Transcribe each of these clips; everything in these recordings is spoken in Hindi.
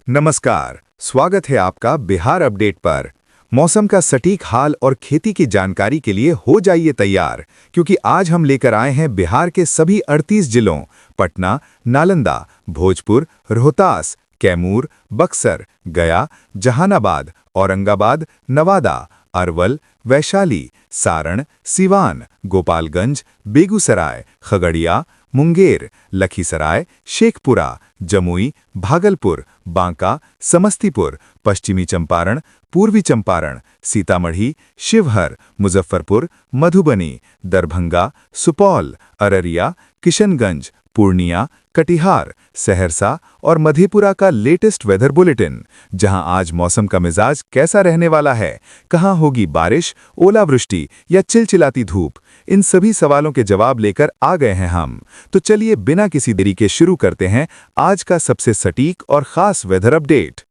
नमस्कार, स्वागत है आपका बिहार अपडेट पर। मौसम का सटीक हाल और खेती की जानकारी के लिए हो जाइए तैयार, क्योंकि आज हम लेकर आए हैं बिहार के सभी 38 जिलों पटना, नालंदा, भोजपुर, रोहतास, कैमूर, बक्सर, गया, जहानाबाद, औरंगाबाद, नवादा, अरवल, वैशाली, सारण, सिवान, गोपालगंज, बेगूसराय, खगड़िया, मुंगेर, लखीसराय, शेखपुरा, जमुई, भागलपुर, बांका, समस्तीपुर, पश्चिमी चंपारण, पूर्वी चंपारण, सीतामढ़ी, शिवहर, मुजफ्फरपुर, मधुबनी, दरभंगा, सुपौल, अररिया, किशनगंज, पूर्णिया, कटिहार, सहरसा और मधेपुरा का लेटेस्ट वेदर बुलेटिन, जहां आज मौसम का मिजाज कैसा रहने वाला है, कहां होगी बारिश, ओलावृष्टि या चिलचिलाती धूप, इन सभी सवालों के जवाब लेकर आ गए हैं हम। तो चलिए बिना किसी देरी के शुरू करते हैं आज का सबसे सटीक और खास वेदर अपडेट।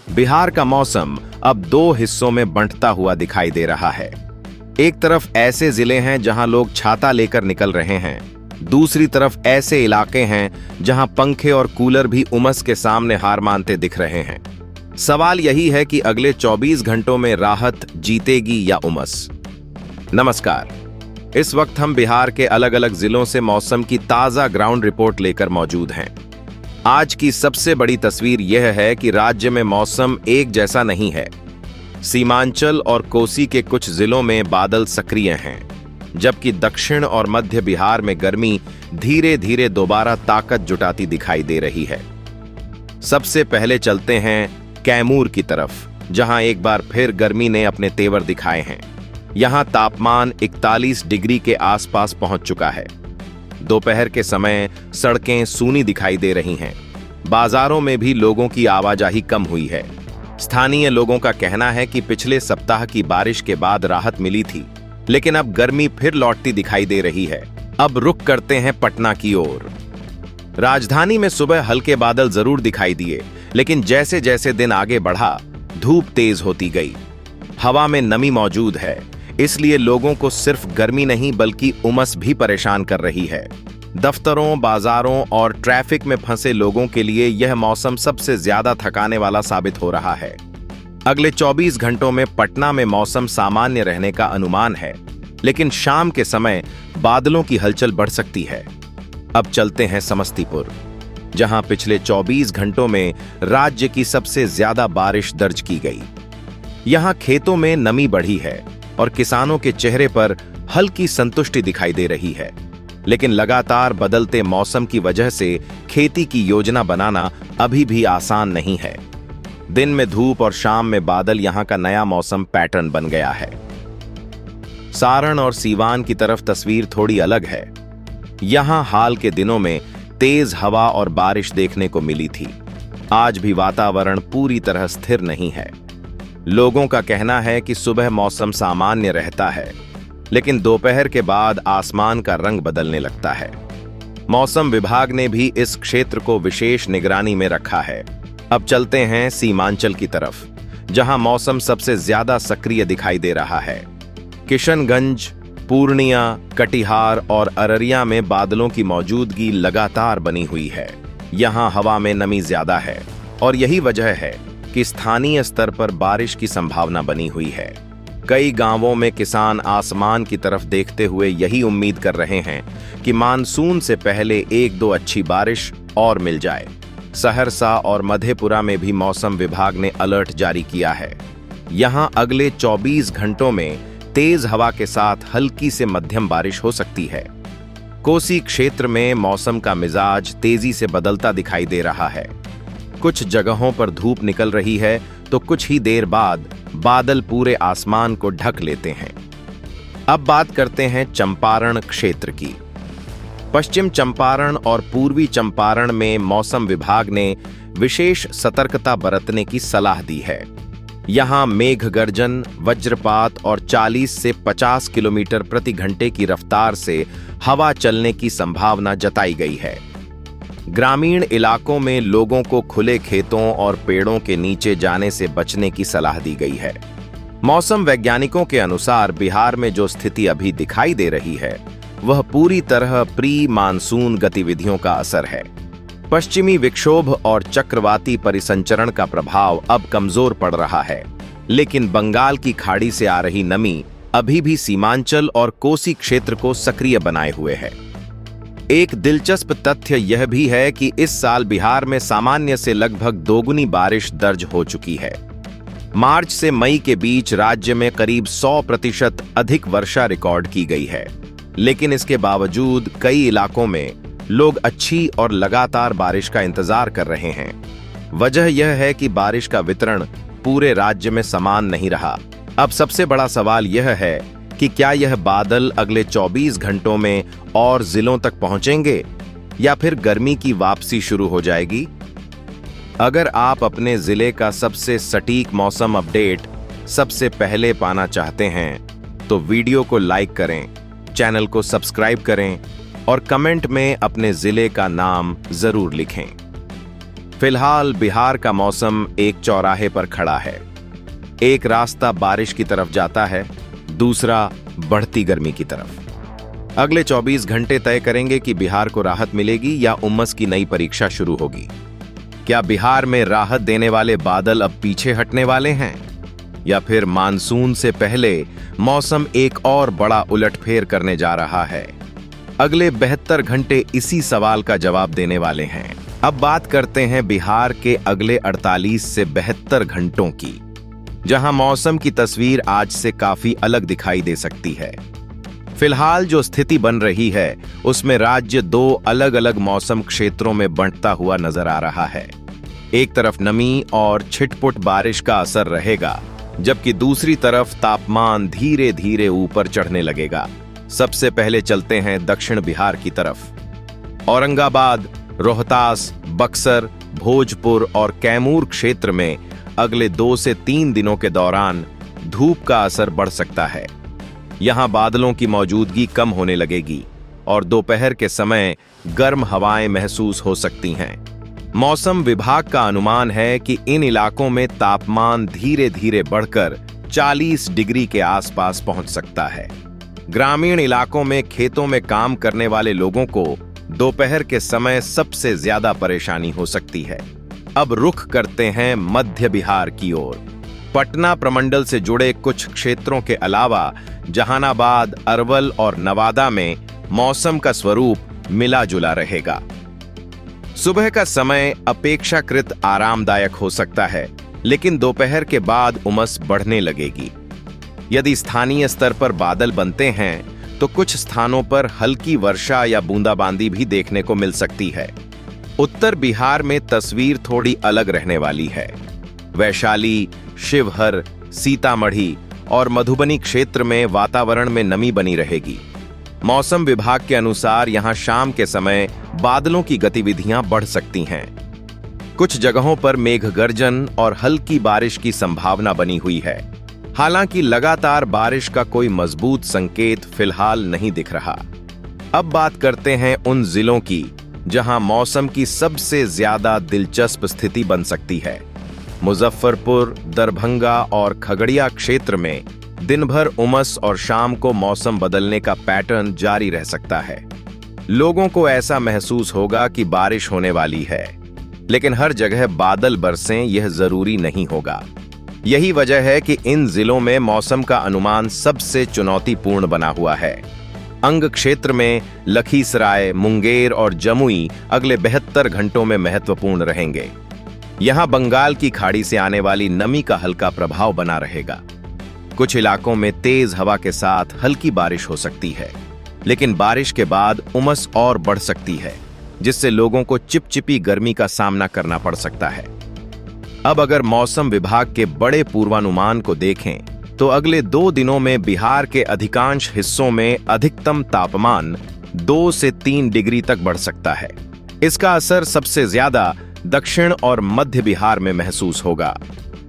बिहार का मौसम अब दो हिस्सों में बंटता हुआ दिखाई दे रहा है। एक तरफ ऐसे जिले हैं जहां लोग छाता लेकर निकल रहे हैं, दूसरी तरफ ऐसे इलाके हैं जहां पंखे और कूलर भी उमस के सामने हार मानते दिख रहे हैं। सवाल यही है कि अगले 24 घंटों में राहत जीतेगी या उमस। नमस्कार, इस वक्त हम बिहार के अलग अलग जिलों से मौसम की ताजा ग्राउंड रिपोर्ट लेकर मौजूद हैं। आज की सबसे बड़ी तस्वीर यह है कि राज्य में मौसम एक जैसा नहीं है। सीमांचल और कोसी के कुछ जिलों में बादल सक्रिय हैं, जबकि दक्षिण और मध्य बिहार में गर्मी धीरे धीरे दोबारा ताकत जुटाती दिखाई दे रही है। सबसे पहले चलते हैं कैमूर की तरफ, जहां एक बार फिर गर्मी ने अपने तेवर दिखाए हैं। यहां तापमान 41 डिग्री के आसपास पहुंच चुका है। दोपहर के समय सड़कें सूनी दिखाई दे रही हैं। बाजारों में भी लोगों की आवाजाही कम हुई है। स्थानीय लोगों का कहना है कि पिछले सप्ताह की बारिश के बाद राहत मिली थी, लेकिन अब गर्मी फिर लौटती दिखाई दे रही है। अब रुख करते हैं पटना की ओर। राजधानी में सुबह हल्के बादल जरूर दिखाई दिए, लेकिन जैसे जैसे दिन आगे बढ़ा धूप तेज होती गई। हवा में नमी मौजूद है, इसलिए लोगों को सिर्फ गर्मी नहीं बल्कि उमस भी परेशान कर रही है। दफ्तरों, बाजारों और ट्रैफिक में फंसे लोगों के लिए यह मौसम सबसे ज्यादा थकाने वाला साबित हो रहा है। अगले 24 घंटों में पटना में मौसम सामान्य रहने का अनुमान है, लेकिन शाम के समय बादलों की हलचल बढ़ सकती है। अब चलते हैं समस्तीपुर, जहां पिछले 24 घंटों में राज्य की सबसे ज्यादा बारिश दर्ज की गई। यहां खेतों में नमी बढ़ी है और किसानों के चेहरे पर हल्की संतुष्टि दिखाई दे रही है, लेकिन लगातार बदलते मौसम की वजह से खेती की योजना बनाना अभी भी आसान नहीं है। दिन में धूप और शाम में बादल यहां का नया मौसम पैटर्न बन गया है। सारण और सीवान की तरफ तस्वीर थोड़ी अलग है। यहां हाल के दिनों में तेज हवा और बारिश देखने को मिली थी। आज भी वातावरण पूरी तरह स्थिर नहीं है। लोगों का कहना है कि सुबह मौसम सामान्य रहता है, लेकिन दोपहर के बाद आसमान का रंग बदलने लगता है। मौसम विभाग ने भी इस क्षेत्र को विशेष निगरानी में रखा है। अब चलते हैं सीमांचल की तरफ, जहां मौसम सबसे ज्यादा सक्रिय दिखाई दे रहा है। किशनगंज, पूर्णिया, कटिहार और अररिया में बादलों की मौजूदगी लगातार बनी हुई है। यहां हवा में नमी ज्यादा है और यही वजह है कि स्थानीय स्तर पर बारिश की संभावना बनी हुई है। कई गांवों में किसान आसमान की तरफ देखते हुए यही उम्मीद कर रहे हैं कि मानसून से पहले एक दो अच्छी बारिश और मिल जाए। सहरसा और मधेपुरा में भी मौसम विभाग ने अलर्ट जारी किया है। यहां अगले 24 घंटों में तेज हवा के साथ हल्की से मध्यम बारिश हो सकती है। कोसी क्षेत्र में मौसम का मिजाज तेजी से बदलता दिखाई दे रहा है। कुछ जगहों पर धूप निकल रही है तो कुछ ही देर बाद बादल पूरे आसमान को ढक लेते हैं। अब बात करते हैं चंपारण क्षेत्र की। पश्चिम चंपारण और पूर्वी चंपारण में मौसम विभाग ने विशेष सतर्कता बरतने की सलाह दी है। यहां मेघ गर्जन, वज्रपात और 40 से 50 किलोमीटर प्रति घंटे की रफ्तार से हवा चलने की संभावना जताई गई है। ग्रामीण इलाकों में लोगों को खुले खेतों और पेड़ों के नीचे जाने से बचने की सलाह दी गई है। मौसम वैज्ञानिकों के अनुसार बिहार में जो स्थिति अभी दिखाई दे रही है, वह पूरी तरह प्री मानसून गतिविधियों का असर है। पश्चिमी विक्षोभ और चक्रवाती परिसंचरण का प्रभाव अब कमजोर पड़ रहा है, लेकिन बंगाल की खाड़ी से आ रही नमी अभी भी सीमांचल और कोसी क्षेत्र को सक्रिय बनाए हुए है। एक दिलचस्प तथ्य यह भी है कि इस साल बिहार में सामान्य से लगभग दोगुनी बारिश दर्ज हो चुकी है। मार्च से मई के बीच राज्य में करीब 100% अधिक वर्षा रिकॉर्ड की गई है, लेकिन इसके बावजूद कई इलाकों में लोग अच्छी और लगातार बारिश का इंतजार कर रहे हैं। वजह यह है कि बारिश का वितरण पूरे राज्य में समान नहीं रहा। अब सबसे बड़ा सवाल यह है कि क्या यह बादल अगले 24 घंटों में और जिलों तक पहुंचेंगे या फिर गर्मी की वापसी शुरू हो जाएगी। अगर आप अपने जिले का सबसे सटीक मौसम अपडेट सबसे पहले पाना चाहते हैं तो वीडियो को लाइक करें, चैनल को सब्सक्राइब करें और कमेंट में अपने जिले का नाम जरूर लिखें। फिलहाल बिहार का मौसम एक चौराहे पर खड़ा है। एक रास्ता बारिश की तरफ जाता है, दूसरा बढ़ती गर्मी की तरफ। अगले 24 घंटे तय करेंगे कि बिहार को राहत मिलेगी या उमस की नई परीक्षा शुरू होगी। क्या बिहार में राहत देने वाले बादल अब पीछे हटने वाले हैं या फिर मानसून से पहले मौसम एक और बड़ा उलटफेर करने जा रहा है? अगले 72 घंटे इसी सवाल का जवाब देने वाले हैं। अब बात करते हैं बिहार के अगले 48 से 72 घंटों की, जहां मौसम की तस्वीर आज से काफी अलग दिखाई दे सकती है। फिलहाल जो स्थिति बन रही है उसमें राज्य दो अलग अलग मौसम क्षेत्रों में बंटता हुआ नजर आ रहा है। एक तरफ नमी और छिटपुट बारिश का असर रहेगा, जबकि दूसरी तरफ तापमान धीरे धीरे ऊपर चढ़ने लगेगा। सबसे पहले चलते हैं दक्षिण बिहार की तरफ। औरंगाबाद, रोहतास, बक्सर, भोजपुर और कैमूर क्षेत्र में अगले 2 से 3 दिनों के दौरान धूप का असर बढ़ सकता है। यहां बादलों की मौजूदगी कम होने लगेगी और दोपहर के समय गर्म हवाएं महसूस हो सकती हैं। मौसम विभाग का अनुमान है कि इन इलाकों में तापमान धीरे धीरे बढ़कर 40 डिग्री के आसपास पहुंच सकता है। ग्रामीण इलाकों में खेतों में काम करने वाले लोगों को दोपहर के समय सबसे ज्यादा परेशानी हो सकती है। अब रुख करते हैं मध्य बिहार की ओर। पटना प्रमंडल से जुड़े कुछ क्षेत्रों के अलावा जहानाबाद, अरवल और नवादा में मौसम का स्वरूप मिला जुला रहेगा। सुबह का समय अपेक्षाकृत आरामदायक हो सकता है, लेकिन दोपहर के बाद उमस बढ़ने लगेगी। यदि स्थानीय स्तर पर बादल बनते हैं तो कुछ स्थानों पर हल्की वर्षा या बूंदाबांदी भी देखने को मिल सकती है। उत्तर बिहार में तस्वीर थोड़ी अलग रहने वाली है। वैशाली, शिवहर, सीतामढ़ी और मधुबनी क्षेत्र में वातावरण में नमी बनी रहेगी। मौसम विभाग के अनुसार यहां शाम के समय बादलों की गतिविधियां बढ़ सकती हैं। कुछ जगहों पर मेघ गर्जन और हल्की बारिश की संभावना बनी हुई है। हालांकि लगातार बारिश का कोई मजबूत संकेत फिलहाल नहीं दिख रहा। अब बात करते हैं उन जिलों की जहां मौसम की सबसे ज्यादा दिलचस्प स्थिति बन सकती है। मुजफ्फरपुर, दरभंगा और खगड़िया क्षेत्र में दिन भर उमस और शाम को मौसम बदलने का पैटर्न जारी रह सकता है। लोगों को ऐसा महसूस होगा कि बारिश होने वाली है, लेकिन हर जगह बादल बरसें यह जरूरी नहीं होगा। यही वजह है कि इन जिलों में मौसम का अनुमान सबसे चुनौतीपूर्ण बना हुआ है। अंग क्षेत्र में लखीसराय, मुंगेर और जमुई अगले 72 घंटों में महत्वपूर्ण रहेंगे। यहां बंगाल की खाड़ी से आने वाली नमी का हल्का प्रभाव बना रहेगा। कुछ इलाकों में तेज हवा के साथ हल्की बारिश हो सकती है, लेकिन बारिश के बाद उमस और बढ़ सकती है, जिससे लोगों को चिपचिपी गर्मी का सामना करना पड़ सकता है। अब अगर मौसम विभाग के बड़े पूर्वानुमान को देखें तो अगले 2 दिनों में बिहार के अधिकांश हिस्सों में अधिकतम तापमान 2 से 3 डिग्री तक बढ़ सकता है। इसका असर सबसे ज्यादा दक्षिण और मध्य बिहार में महसूस होगा।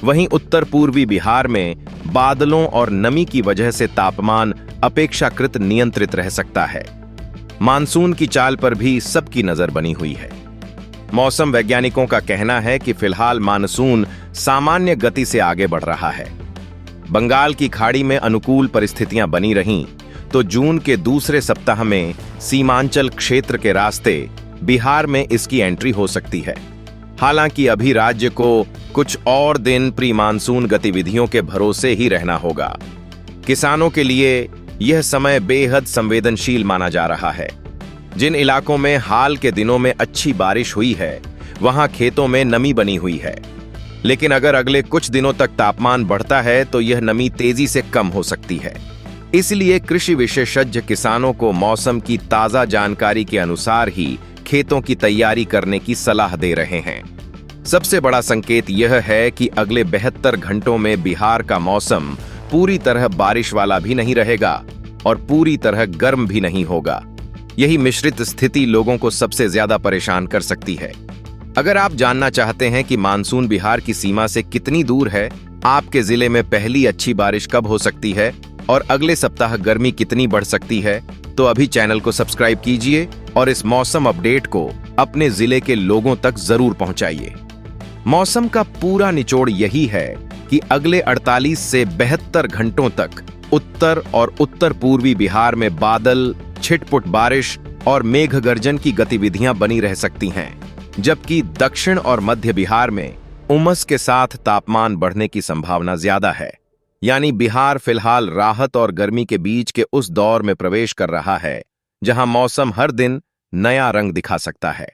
वहीं उत्तर पूर्वी बिहार में बादलों और नमी की वजह से तापमान अपेक्षाकृत नियंत्रित रह सकता है। मानसून की चाल पर भी सबकी नजर बनी हुई है। मौसम वैज्ञानिकों का कहना है कि फिलहाल मानसून सामान्य गति से आगे बढ़ रहा है। बंगाल की खाड़ी में अनुकूल परिस्थितियां बनी रहीं तो जून के दूसरे सप्ताह में सीमांचल क्षेत्र के रास्ते बिहार में इसकी एंट्री हो सकती है। हालांकि अभी राज्य को कुछ और दिन प्री मानसून गतिविधियों के भरोसे ही रहना होगा। किसानों के लिए यह समय बेहद संवेदनशील माना जा रहा है। जिन इलाकों में हाल के दिनों में अच्छी बारिश हुई है, वहां खेतों में नमी बनी हुई है। लेकिन अगर अगले कुछ दिनों तक तापमान बढ़ता है तो यह नमी तेजी से कम हो सकती है। इसलिए कृषि विशेषज्ञ किसानों को मौसम की ताजा जानकारी के अनुसार ही खेतों की तैयारी करने की सलाह दे रहे हैं। सबसे बड़ा संकेत यह है कि अगले 72 घंटों में बिहार का मौसम पूरी तरह बारिश वाला भी नहीं रहेगा और पूरी तरह गर्म भी नहीं होगा। यही मिश्रित स्थिति लोगों को सबसे ज्यादा परेशान कर सकती है। अगर आप जानना चाहते हैं कि मानसून बिहार की सीमा से कितनी दूर है, आपके जिले में पहली अच्छी बारिश कब हो सकती है और अगले सप्ताह गर्मी कितनी बढ़ सकती है, तो अभी चैनल को सब्सक्राइब कीजिए और इस मौसम अपडेट को अपने जिले के लोगों तक जरूर पहुंचाइए। मौसम का पूरा निचोड़ यही है कि अगले 48 से 72 घंटों तक उत्तर और उत्तर पूर्वी बिहार में बादल, छिटपुट बारिश और मेघ गर्जन की गतिविधियां बनी रह सकती हैं, जबकि दक्षिण और मध्य बिहार में उमस के साथ तापमान बढ़ने की संभावना ज्यादा है। यानी बिहार फिलहाल राहत और गर्मी के बीच के उस दौर में प्रवेश कर रहा है जहां मौसम हर दिन नया रंग दिखा सकता है।